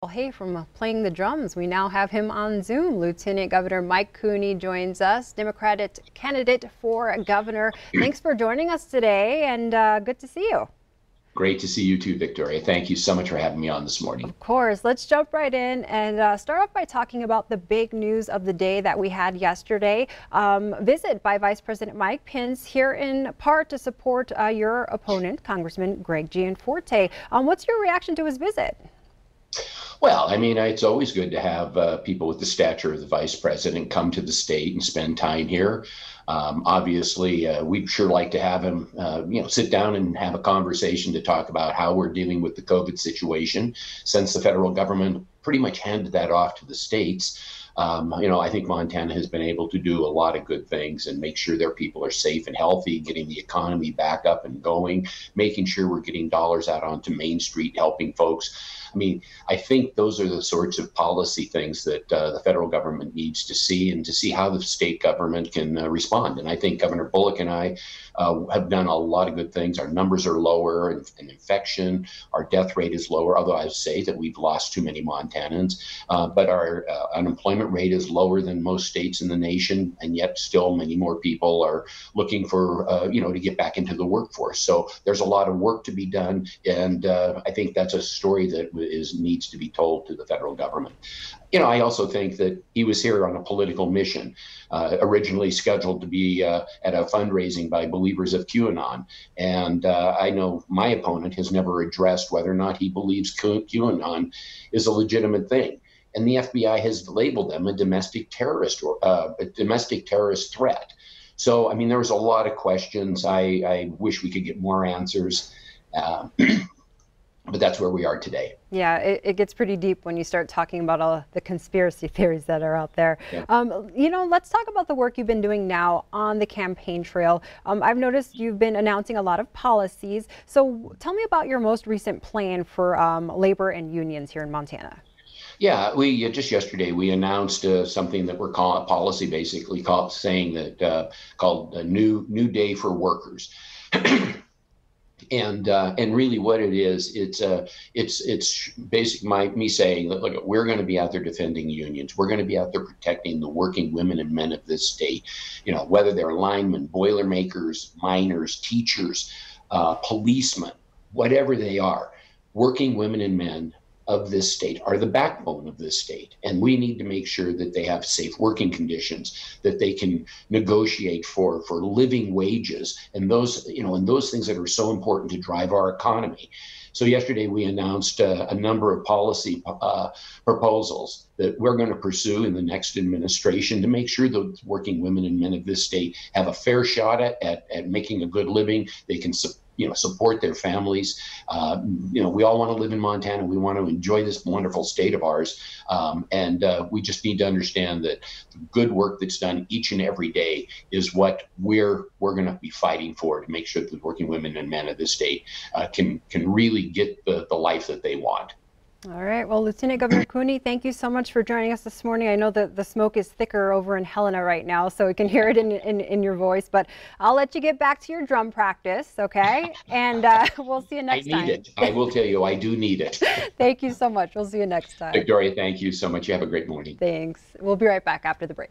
Well, hey, from playing the drums, we now have him on Zoom. Lieutenant Governor Mike Cooney joins us, Democratic candidate for governor. Thanks for joining us today, and good to see you. Great to see you too, Victoria. Thank you so much for having me on this morning. Of course. Let's jump right in and start off by talking about the big news of the day that we had yesterday. Visit by Vice President Mike Pence here in part to support your opponent, Congressman Greg Gianforte. What's your reaction to his visit? Well, I mean, it's always good to have people with the stature of the vice president come to the state and spend time here. Obviously, we'd sure like to have him, sit down and have a conversation to talk about how we're dealing with the COVID situation, since the federal government pretty much handed that off to the states. I think Montana has been able to do a lot of good things and make sure their people are safe and healthy, getting the economy back up and going, making sure we're getting dollars out onto Main Street, helping folks. I mean, I think those are the sorts of policy things that the federal government needs to see, and to see how the state government can respond. And I think Governor Bullock and I have done a lot of good things. Our numbers are lower in infection. Our death rate is lower, although I say that we've lost too many Montanans. But our unemployment rate is lower than most states in the nation, and yet still many more people are looking for, to get back into the workforce. So there's a lot of work to be done, and I think that's a story that needs to be told to the federal government. I also think that he was here on a political mission, originally scheduled to be at a fundraising by believers of QAnon. And I know my opponent has never addressed whether or not he believes QAnon is a legitimate thing. And the FBI has labeled them a domestic terrorist or a domestic terrorist threat. So, I mean, there was a lot of questions. I wish we could get more answers. But that's where we are today. Yeah, it gets pretty deep when you start talking about all the conspiracy theories that are out there. Yeah. Let's talk about the work you've been doing now on the campaign trail. I've noticed you've been announcing a lot of policies. So tell me about your most recent plan for labor and unions here in Montana. Yeah, we just yesterday we announced something that we're calling a policy, basically called a new day for workers. And really what it is, it's basically me saying that, look, we're going to be out there defending unions. We're going to be out there protecting the working women and men of this state, whether they're linemen, boilermakers, miners, teachers, policemen, whatever they are. Working women and men of this state are the backbone of this state, and we need to make sure that they have safe working conditions, that they can negotiate for living wages, and those things that are so important to drive our economy. So yesterday we announced a number of policy proposals that we're going to pursue in the next administration to make sure that working women and men of this state have a fair shot at making a good living. They can support their families. We all want to live in Montana. We want to enjoy this wonderful state of ours. And we just need to understand that the good work that's done each and every day is what we're going to be fighting for, to make sure that the working women and men of this state can really get the life that they want. All right. Well, Lieutenant Governor Cooney, thank you so much for joining us this morning. I know that the smoke is thicker over in Helena right now, so we can hear it in your voice, but I'll let you get back to your drum practice, okay? And we'll see you next time. I need it. I will tell you, I do need it. Thank you so much. We'll see you next time. Victoria, thank you so much. You have a great morning. Thanks. We'll be right back after the break.